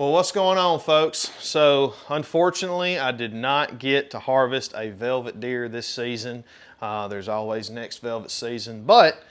Well, what's going on, folks? So unfortunately, I did not get to harvest a velvet deer this season. There's always next velvet season, but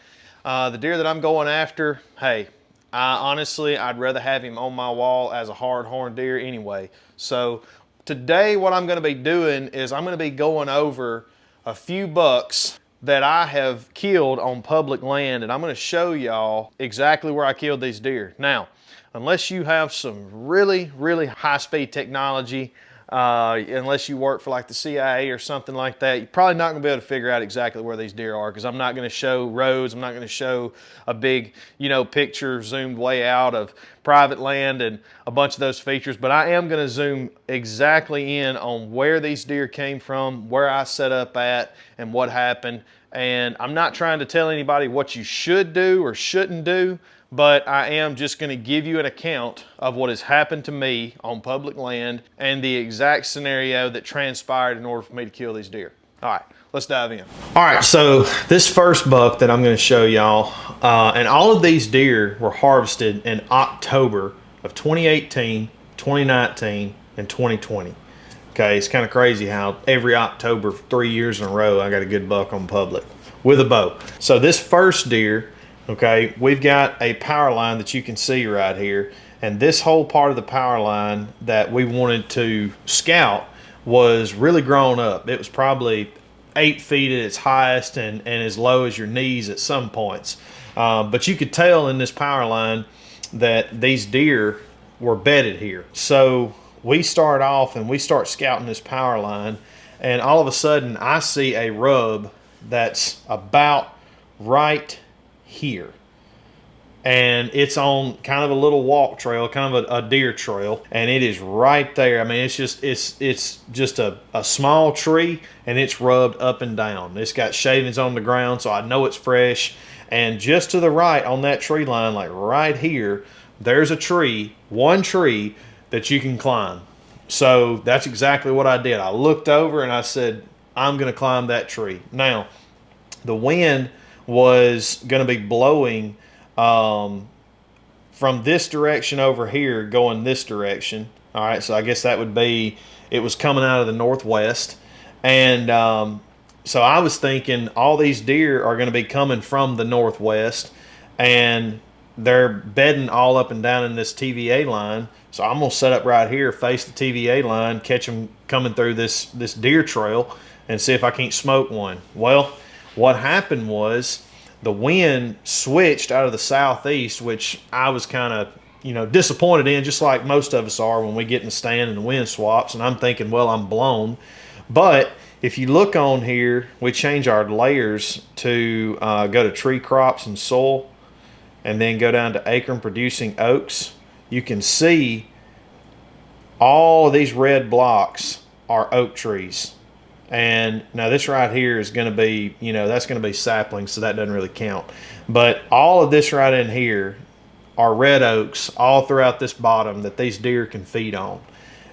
the deer that I'm going after, hey, honestly, I'd rather have him on my wall as a hard horn deer anyway. So today what I'm gonna be doing is I'm gonna be going over a few bucks that I have killed on public land, and I'm gonna show y'all exactly where I killed these deer. Now, unless you have some really high-speed technology, unless you work for like the CIA or something like that, you're probably not gonna be able to figure out exactly where these deer are, because I'm not gonna show roads, I'm not gonna show a big, picture zoomed way out of private land and a bunch of those features, but I am gonna zoom exactly in on where these deer came from, where I set up at, and what happened. And I'm not trying to tell anybody what you should do or shouldn't do, but I am just gonna give you an account of what has happened to me on public land and the exact scenario that transpired in order for me to kill these deer. All right, let's dive in. All right, so this first buck that I'm gonna show y'all, and all of these deer were harvested in October of 2018, 2019, and 2020. Okay, it's kind of crazy how every October, 3 years in a row, I got a good buck on public with a bow. So this first deer, okay, we've got a power line that you can see right here, and this whole part of the power line that we wanted to scout was really grown up. It was probably 8 feet at its highest and as low as your knees at some points. But you could tell in this power line that these deer were bedded here. So we start off and we start scouting this power line, and all of a sudden I see a rub that's about right here, and it's on kind of a little walk trail, kind of a deer trail, and it is right there. I mean, it's just a small tree, and it's rubbed up and down. It's got shavings on the ground, so I know it's fresh. And just to the right on that tree line, like right here, there's a tree, one tree that you can climb. So that's exactly what I did. I looked over and I said, I'm gonna climb that tree. Now, the wind was going to be blowing from this direction over here going this direction. All right, so I guess that would be, it was coming out of the northwest. And so I was thinking all these deer are going to be coming from the northwest, and they're bedding all up and down in this TVA line. So I'm going to set up right here, face the TVA line, catch them coming through this deer trail, and see if I can't smoke one. Well, what happened was the wind switched out of the southeast, which I was kind of, disappointed in, just like most of us are when we get in the stand and the wind swaps. And I'm thinking, well, I'm blown. But if you look on here, we change our layers to go to tree crops and soil, and then go down to acre and producing oaks. You can see all of these red blocks are oak trees. And now this right here is going to be, that's going to be saplings, so that doesn't really count. But all of this right in here are red oaks all throughout this bottom that these deer can feed on.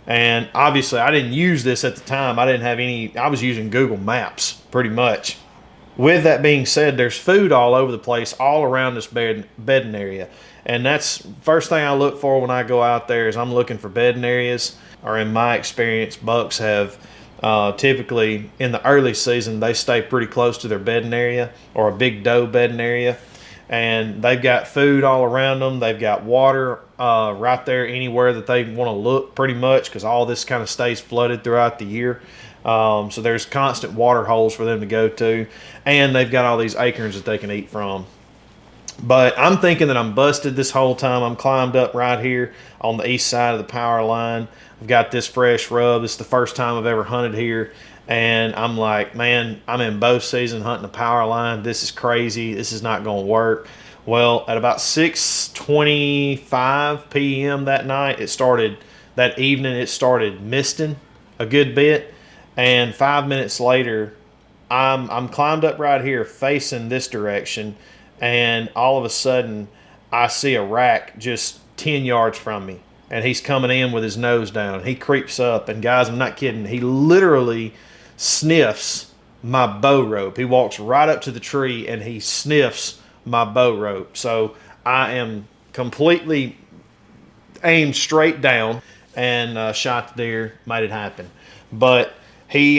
And obviously I didn't use this at the time. I didn't have any, I was using Google Maps pretty much. With that being said, there's food all over the place, all around this bedding area. And that's first thing I look for when I go out there, is I'm looking for bedding areas. Or in my experience, bucks have typically in the early season, they stay pretty close to their bedding area, or a big doe bedding area, and they've got food all around them. They've got water right there anywhere that they want to look, pretty much, because all this kind of stays flooded throughout the year. So there's constant water holes for them to go to, and they've got all these acorns that they can eat from. But I'm thinking that I'm busted this whole time. I'm climbed up right here on the east side of the power line. I've got this fresh rub. This is the first time I've ever hunted here. And I'm like, man, I'm in bow season hunting a power line. This is crazy. This is not going to work. Well, at about 6:25 p.m. that night, it started misting a good bit. And 5 minutes later, I'm climbed up right here facing this direction. And all of a sudden, I see a rack just 10 yards from me. And he's coming in with his nose down. He creeps up, and guys, I'm not kidding. He literally sniffs my bow rope. He walks right up to the tree, and he sniffs my bow rope. So I am completely aimed straight down and shot the deer, made it happen. But he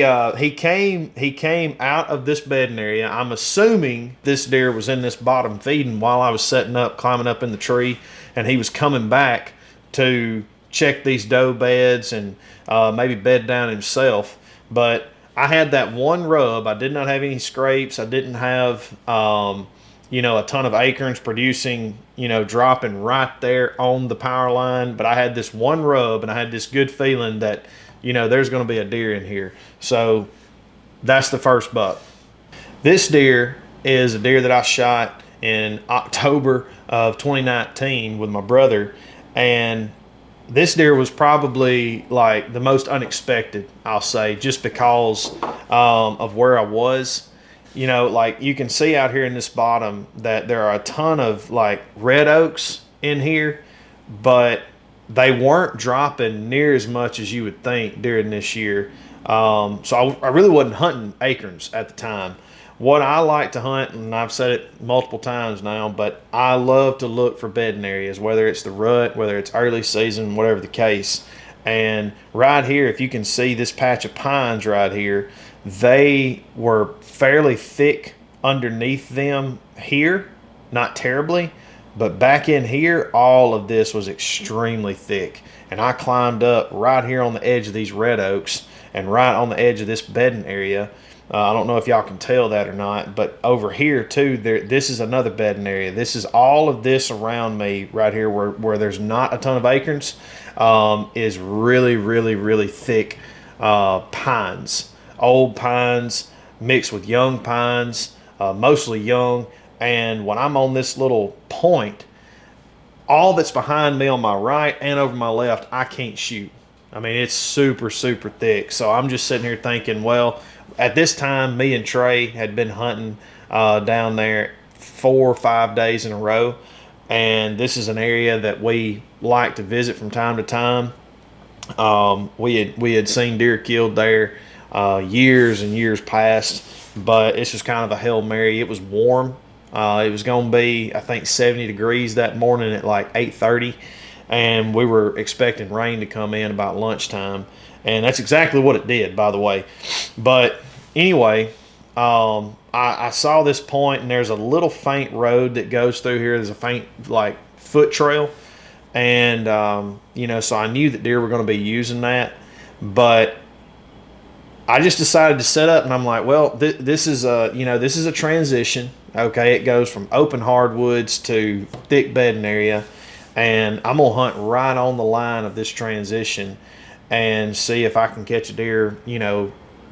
came out of this bedding area. I'm assuming this deer was in this bottom feeding while I was setting up, climbing up in the tree, and he was coming back to check these doe beds and maybe bed down himself. But I had that one rub. I did not have any scrapes. I didn't have a ton of acorns producing, dropping right there on the power line. But I had this one rub, and I had this good feeling that, there's going to be a deer in here. So that's the first buck. This deer is a deer that I shot in October of 2019 with my brother. And this deer was probably like the most unexpected, I'll say, just because of where I was. Like you can see out here in this bottom that there are a ton of like red oaks in here, but they weren't dropping near as much as you would think during this year. So I really wasn't hunting acorns at the time. What I like to hunt, and I've said it multiple times now, but I love to look for bedding areas, whether it's the rut, whether it's early season, whatever the case. And right here, if you can see this patch of pines right here, they were fairly thick underneath them here, not terribly, but back in here, all of this was extremely thick. And I climbed up right here on the edge of these red oaks and right on the edge of this bedding area. I don't know if y'all can tell that or not, but over here too, this is another bedding area. This is all of this around me right here where there's not a ton of acorns, is really, really, really thick pines. Old pines mixed with young pines, mostly young. And when I'm on this little point, all that's behind me on my right and over my left, I can't shoot. I mean, it's super, super thick. So I'm just sitting here thinking, well, at this time, me and Trey had been hunting down there 4 or 5 days in a row. And this is an area that we like to visit from time to time. We had seen deer killed there years and years past, but this was kind of a Hail Mary. It was warm. It was going to be, I think, 70 degrees that morning at like 8:30. And we were expecting rain to come in about lunchtime. And that's exactly what it did, by the way. But anyway, I saw this point, and there's a little faint road that goes through here. There's a faint, like, foot trail. And, so I knew that deer were going to be using that. But I just decided to set up, and I'm like, well, this is a transition. Okay, it goes from open hardwoods to thick bedding area. And I'm going to hunt right on the line of this transition and see if I can catch a deer,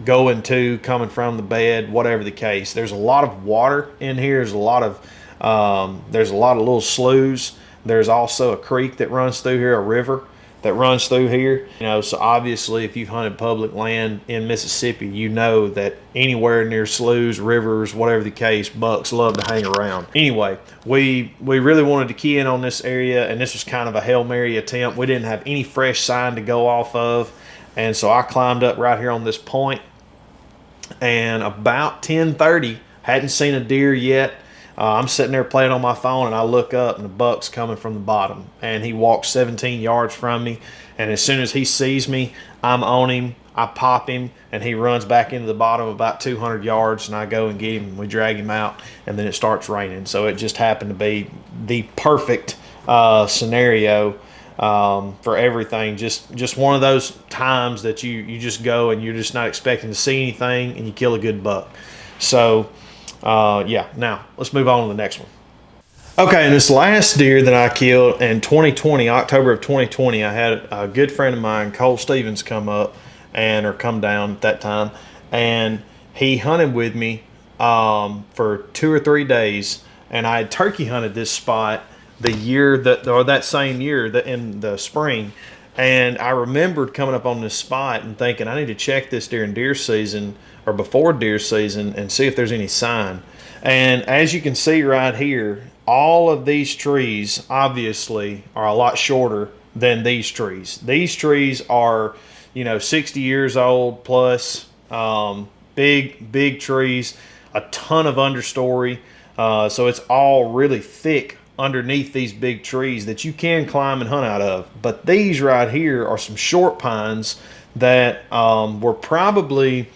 going to, coming from the bed, whatever the case. There's a lot of water in here. There's a lot of little sloughs. There's also a creek that runs through here, a river that runs through here. So obviously if you've hunted public land in Mississippi, you know that anywhere near sloughs, rivers, whatever the case, bucks love to hang around. Anyway, we really wanted to key in on this area, and this was kind of a Hail Mary attempt. We didn't have any fresh sign to go off of, and so I climbed up right here on this point, and about 10:30, hadn't seen a deer yet. I'm sitting there playing on my phone, and I look up, and the buck's coming from the bottom. And he walks 17 yards from me. And as soon as he sees me, I'm on him. I pop him, and he runs back into the bottom about 200 yards. And I go and get him, and we drag him out, and then it starts raining. So it just happened to be the perfect scenario for everything. Just one of those times that you just go, and you're just not expecting to see anything, and you kill a good buck. So now let's move on to the next one. Okay, and this last deer that I killed in 2020, October of 2020, I had a good friend of mine, Cole Stevens, come down at that time, and he hunted with me for 2 or 3 days, and I had turkey hunted this spot that same year in the spring. And I remembered coming up on this spot and thinking, I need to check this during deer season or before deer season and see if there's any sign. And as you can see right here, all of these trees obviously are a lot shorter than these trees. These trees are, 60 years old plus, big trees, a ton of understory. So it's all really thick underneath these big trees that you can climb and hunt out of. But these right here are some short pines that were probably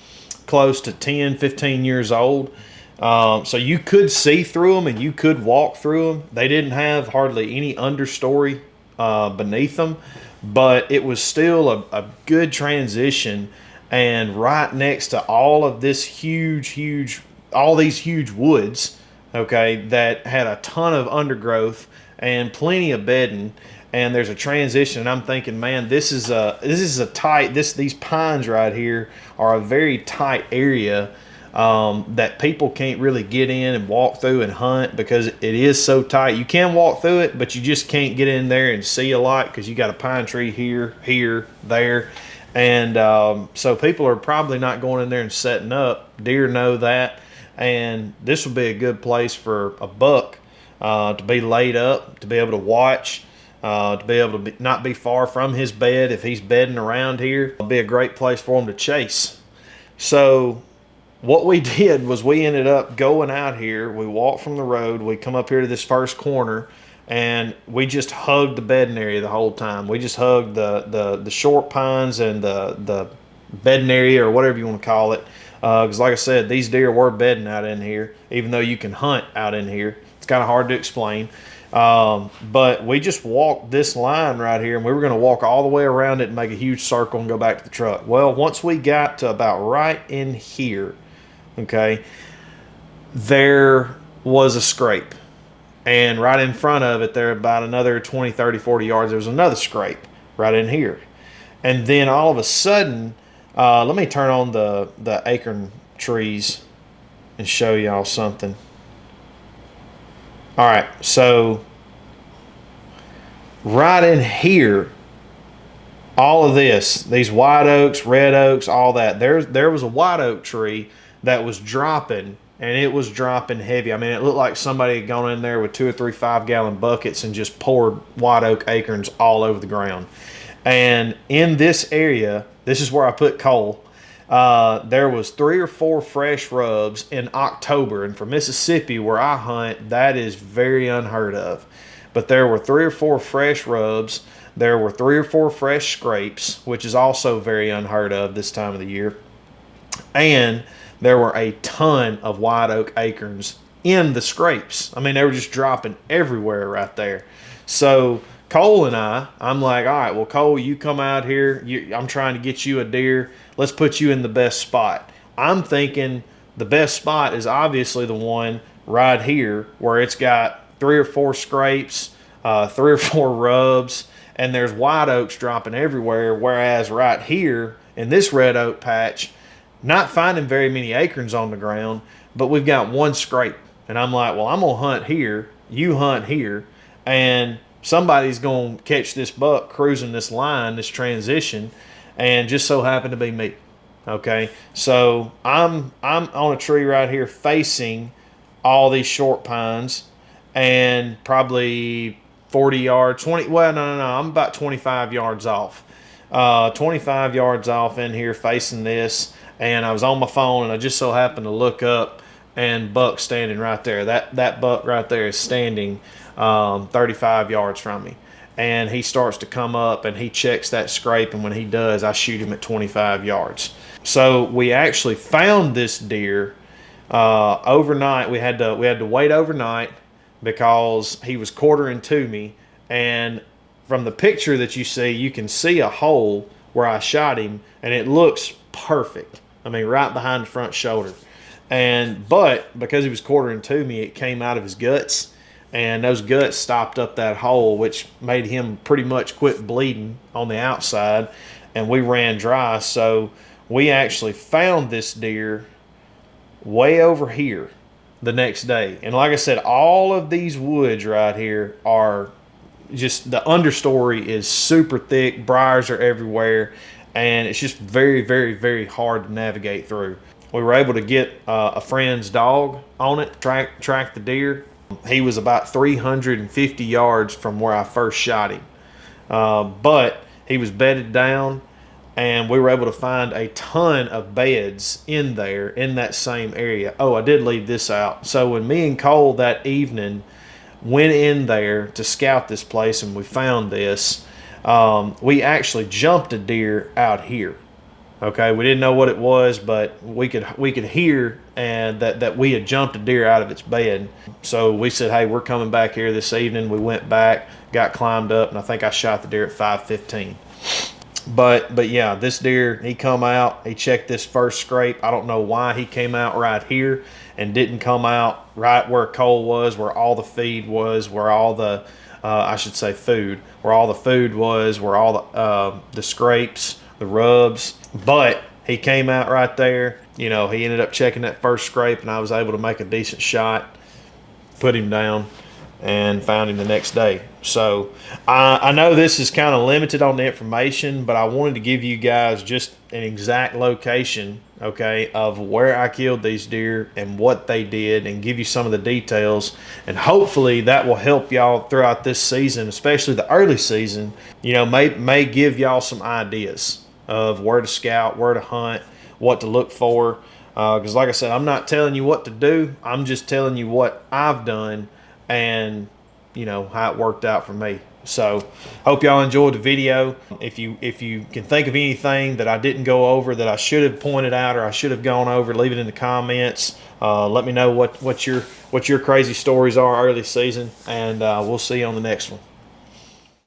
close to 10, 15 years old. So you could see through them and you could walk through them. They didn't have hardly any understory beneath them, but it was still a good transition, and right next to all of this all these huge woods, okay, that had a ton of undergrowth and plenty of bedding. And there's a transition, and I'm thinking, man, this is a tight, these pines right here are a very tight area that people can't really get in and walk through and hunt, because it is so tight. You can walk through it, but you just can't get in there and see a lot, because you got a pine tree here, there. And so people are probably not going in there and setting up. Deer know that, and this would be a good place for a buck to be laid up, to be able to watch, to be able to not be far from his bed if he's bedding around here. It'll be a great place for him to chase. So what we did was we ended up going out here. We walked from the road. We come up here to this first corner, and we just hugged the bedding area the whole time. We just hugged the short pines and the bedding area, or whatever you want to call it. Because like I said, these deer were bedding out in here, even though you can hunt out in here. It's kind of hard to explain. But we just walked this line right here, and we were going to walk all the way around it and make a huge circle and go back to the truck. Well, once we got to about right in here, okay, there was a scrape, and right in front of it there, about another 20, 30, 40 yards, there was another scrape right in here. And then all of a sudden, let me turn on the acorn trees and show y'all something. All right, so right in here, all of these white oaks, red oaks, all that, there was a white oak tree that was dropping, and it was dropping heavy. I mean, it looked like somebody had gone in there with 2 or 3 5-gallon buckets and just poured white oak acorns all over the ground. And in this area, this is where I put Cole. There was 3 or 4 fresh rubs in October, and for Mississippi, where I hunt, that is very unheard of. But there were 3 or 4 fresh rubs. There were 3 or 4 fresh scrapes, which is also very unheard of this time of the year. And there were a ton of white oak acorns in the scrapes. I mean, they were just dropping everywhere right there. So Cole and I'm like, all right, well, Cole, you come out here. I'm trying to get you a deer. Let's put you in the best spot. I'm thinking the best spot is obviously the one right here, where it's got 3 or 4 scrapes, 3 or 4 rubs, and there's white oaks dropping everywhere. Whereas right here in this red oak patch, not finding very many acorns on the ground, but we've got 1 scrape. And I'm like, well, I'm going to hunt here, you hunt here, and somebody's going to catch this buck cruising this line, this transition, and just so happened to be me. Okay, so I'm on a tree right here facing all these short pines, and probably 40 yards, 20, well, no, I'm about 25 yards off. 25 yards off in here facing this, and I was on my phone, and I just so happened to look up, and buck's standing right there. That buck right there is standing 35 yards from me, and he starts to come up, and he checks that scrape, and when he does, I shoot him at 25 yards. So we actually found this deer overnight. We had to wait overnight because he was quartering to me, and from the picture that you see, you can see a hole where I shot him, and it looks perfect. I mean, right behind the front shoulder. But because he was quartering to me, it came out of his guts, and those guts stopped up that hole, which made him pretty much quit bleeding on the outside, and we ran dry. So we actually found this deer way over here the next day. And like I said, all of these woods right here are just, the understory is super thick, briars are everywhere, and it's just very, very, very hard to navigate through. We were able to get a friend's dog on it, track the deer. He was about 350 yards from where I first shot him. But he was bedded down, and we were able to find a ton of beds in there in that same area. Oh, I did leave this out. So when me and Cole that evening went in there to scout this place and we found this. We actually jumped a deer out here. Okay, we didn't know what it was, but we could hear and that we had jumped a deer out of its bed. So we said, hey, we're coming back here this evening. We went back, got climbed up, and I think I shot the deer at 5:15. But yeah, this deer, he come out, he checked this first scrape. I don't know why he came out right here and didn't come out right where Cole was, where all the feed was, where all the I should say food, where all the food was, where all the scrapes, the rubs. But he came out right there. You know, he ended up checking that first scrape, and I was able to make a decent shot, put him down, and found him the next day. So I know this is kind of limited on the information, but I wanted to give you guys just an exact location, okay, of where I killed these deer and what they did, and give you some of the details. And hopefully that will help y'all throughout this season, especially the early season. You know, may give y'all some ideas of where to scout, where to hunt, what to look for. Because like I said, I'm not telling you what to do. I'm just telling you what I've done and, you know, how it worked out for me. So hope y'all enjoyed the video. If you can think of anything that I didn't go over that I should have pointed out or I should have gone over, leave it in the comments. Let me know what your crazy stories are early season, and we'll see you on the next one.